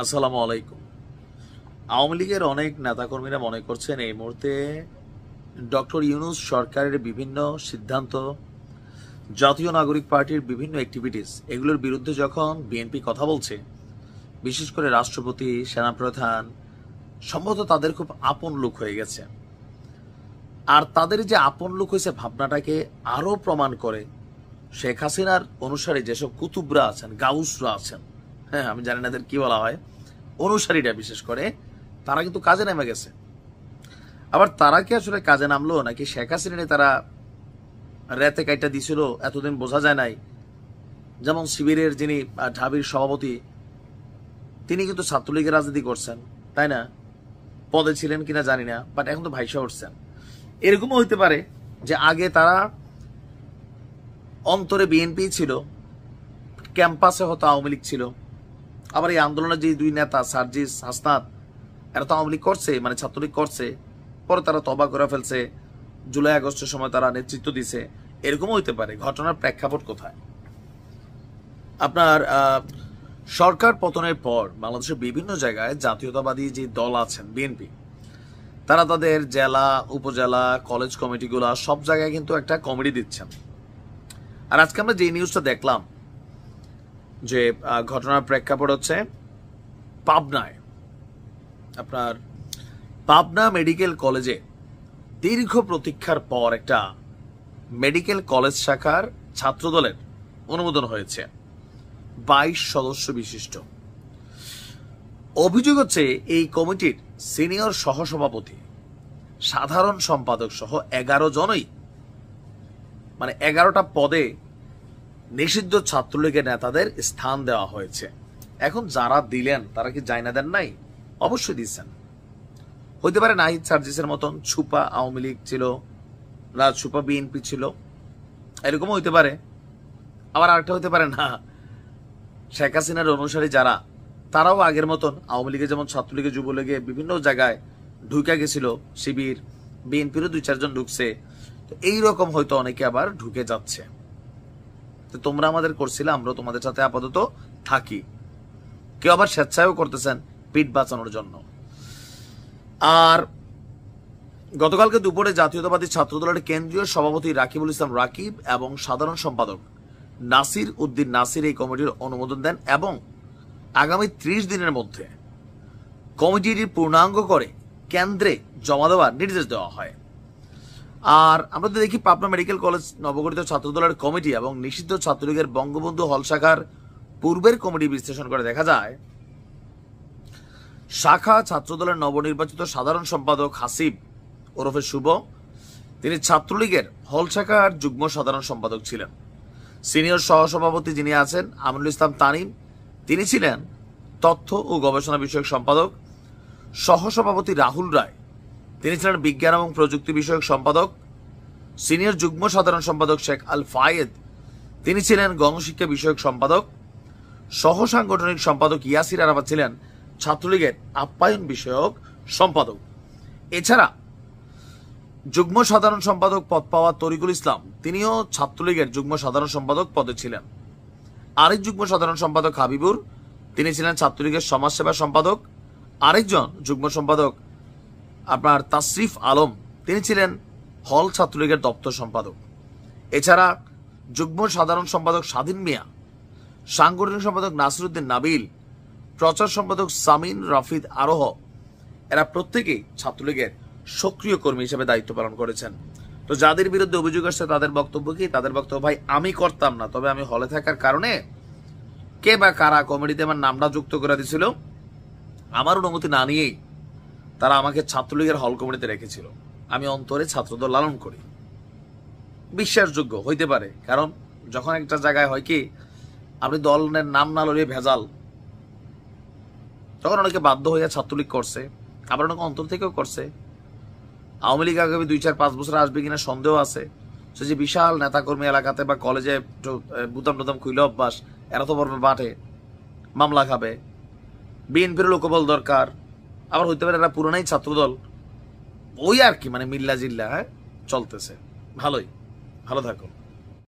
আসসালামু আলাইকুম। আওয়ামী লীগের অনেক নেতাকর্মীরা মনে করছেন এই মুহূর্তে ডক্টর ইউনূস সরকারের বিভিন্ন সিদ্ধান্ত, জাতীয় নাগরিক পার্টির বিভিন্ন অ্যাক্টিভিটিস, এগুলোর বিরুদ্ধে যখন বিএনপি কথা বলছে, বিশেষ করে রাষ্ট্রপতি, সেনাপ্রধান সম্ভবত তাদের খুব আপন লোক হয়ে গেছে। আর তাদের যে আপন লোক হয়েছে ভাবনাটাকে আরও প্রমাণ করে শেখ হাসিনার অনুসারী যেসব কুতুবরা আছেন, গাউসরা আছেন, হ্যাঁ আমি জানি না এদের কি বলা হয়, অনুসারীরা বিশেষ করে, তারা কিন্তু কাজে নেমে গেছে। আবার তারা কি আসলে কাজে নামলো নাকি শেখ হাসিনা তারা রেতে কাইটা দিছিল এতদিন বোঝা যায় নাই। যেমন শিবিরের যিনি ঢাবির সভাপতি, তিনি কিন্তু ছাত্রলীগের রাজনীতি করছেন, তাই না? পদে ছিলেন কিনা জানি না, বাট এখন তো ভাইসা উঠছেন। এরকমও হইতে পারে যে আগে তারা অন্তরে বিএনপি ছিল, ক্যাম্পাসে হয়তো আওয়ামী লীগ ছিল। আবার এই আন্দোলনের যে দুই নেতা সার্জিস, হাসনাত, এরা তো আওয়ামী লীগ করছে, মানে ছাত্রলীগ করছে, পরে তারা তবা করে ফেলছে, জুলাই আগস্টের সময় তারা নেতৃত্ব দিছে। এরকমও হইতে পারে। ঘটনার প্রেক্ষাপট কোথায়? আপনার সরকার পতনের পর বাংলাদেশের বিভিন্ন জায়গায় জাতীয়তাবাদী যে দল আছেন বিএনপি, তারা তাদের জেলা, উপজেলা, কলেজ কমিটিগুলা সব জায়গায় কিন্তু একটা কমিটি দিচ্ছেন। আর আজকে আমরা যে নিউজটা দেখলাম যে ঘটনার প্রেক্ষাপট হচ্ছে পাবনায়, আপনার পাবনা মেডিকেল কলেজে দীর্ঘ প্রতীক্ষার পর একটা মেডিকেল কলেজ শাখার ছাত্রদলের অনুমোদন হয়েছে, 22 সদস্য বিশিষ্ট। অভিযোগ হচ্ছে এই কমিটির সিনিয়র সহসভাপতি, সাধারণ সম্পাদক সহ 11 জনই, মানে 11টা পদে নিষিদ্ধ ছাত্রলীগের নেতাদের স্থান দেওয়া হয়েছে। এখন যারা দিলেন তারা কি জায়না দেন নাই? অবশ্যই দিচ্ছেন। হইতে পারে নাহিদ সার্জিসের মতন ছুপা আওয়ামী লীগ ছিল, ছুপা বিএনপি ছিল, এরকমও হইতে পারে। আবার আরেকটা হইতে পারে না, শেখ হাসিনার অনুসারী যারা, তারাও আগের মতন আওয়ামী লীগে যেমন ছাত্রলীগে, যুবলীগে বিভিন্ন জায়গায় ঢুকে গেছিল, শিবির, বিএনপিরও 2-4 জন ঢুকছে, তো এইরকম হয়তো অনেকে আবার ঢুকে যাচ্ছে। তো তোমরা আমাদের করছিলে, আমরা তোমাদের সাথে আপাতত থাকি। কেউ আবার স্বেচ্ছায়ও করতেছেন পিঠ বাঁচানোর জন্য। আর গতকালকে দুপুরে জাতীয়তাবাদী ছাত্রদলের কেন্দ্রীয় সভাপতি রাকিবুল ইসলাম রাকিব এবং সাধারণ সম্পাদক নাসির উদ্দিন নাসির এই কমিটির অনুমোদন দেন এবং আগামী 30 দিনের মধ্যে কমিটির পূর্ণাঙ্গ করে কেন্দ্রে জমা দেওয়ার নির্দেশ দেওয়া হয়। আর আমরা তো দেখি পাবনা মেডিকেল কলেজ নবগঠিত ছাত্রদলের কমিটি এবং নিষিদ্ধ ছাত্রলীগের বঙ্গবন্ধু হল শাখার পূর্বের কমিটি বিশ্লেষণ করে দেখা যায়, শাখা ছাত্রদলের নবনির্বাচিত সাধারণ সম্পাদক হাসিব ওরফে শুভ, তিনি ছাত্রলীগের হল শাখার যুগ্ম সাধারণ সম্পাদক ছিলেন। সিনিয়র সহসভাপতি যিনি আছেন আমিনুল ইসলাম তানিম, তিনি ছিলেন তথ্য ও গবেষণা বিষয়ক সম্পাদক। সহসভাপতি রাহুল রায়, তিনি ছিলেন বিজ্ঞান এবং প্রযুক্তি বিষয়ক সম্পাদক। সিনিয়র যুগ্ম সাধারণ সম্পাদক শেখ আল ফায়েদ, তিনি ছিলেন গণশিক্ষা বিষয়ক সম্পাদক। সহ সাংগঠনিক সম্পাদক ইয়াসির আরাফাত ছিলেন ছাত্রলীগের আপ্যায়ন বিষয়ক সম্পাদক। এছাড়া যুগ্ম সাধারণ সম্পাদক পদ পাওয়া তরিকুল ইসলাম, তিনিও ছাত্রলীগের যুগ্ম সাধারণ সম্পাদক পদে ছিলেন। আরেক যুগ্ম সাধারণ সম্পাদক হাবিবুর, তিনি ছিলেন ছাত্রলীগের সমাজসেবা সম্পাদক। আরেকজন যুগ্ম সম্পাদক আপনার তাসরিফ আলম, তিনি ছিলেন হল ছাত্রলীগের দপ্তর সম্পাদক। এছাড়া যুগ্ম সাধারণ সম্পাদক স্বাধীন মিয়া, সাংগঠনিক সম্পাদক নাসিরউদ্দিন নাবিল, প্রচার সম্পাদক সামিন রাফিদ আরোহ, এরা প্রত্যেকেই ছাত্রলীগের সক্রিয় কর্মী হিসেবে দায়িত্ব পালন করেছেন। তো যাদের বিরুদ্ধে অভিযোগ আসছে তাদের বক্তব্য কি? তাদের বক্তব্য, ভাই আমি করতাম না, তবে আমি হলে থাকার কারণে কে বা কারা কমিটিতে আমার নামটা যুক্ত করে দিয়েছিল, আমার অনুমতি না নিয়েই তারা আমাকে ছাত্রলীগের হল কমিটিতে রেখেছিল। আমি অন্তরে ছাত্রদল লালন করি। বিশ্বাসযোগ্য হইতে পারে, কারণ যখন একটা জায়গায় হয় কি আপনি দলের নাম না লড়িয়ে ভেজাল, তখন অনেকে বাধ্য হইয়া ছাত্রলীগ করছে, আবার অনেকে অন্তর থেকেও করছে। আওয়ামী লীগ আগামী 2-4-5 বছর আসবে কিনা সন্দেহ আছে। সে যে বিশাল নেতাকর্মী এলাকাতে বা কলেজে বুতাম টুতাম খুইলে অভ্যাস, এরা তো পড়বে বাটে, মামলা খাবে। বিএনপির লোকবল দরকার। আবার হইতে পারে এরা পুরোনাই ছাত্রদল, ওই আর কি, মানে মিল্লা জিল্লা চলতেছে। ভালোই, ভালো থাকুন।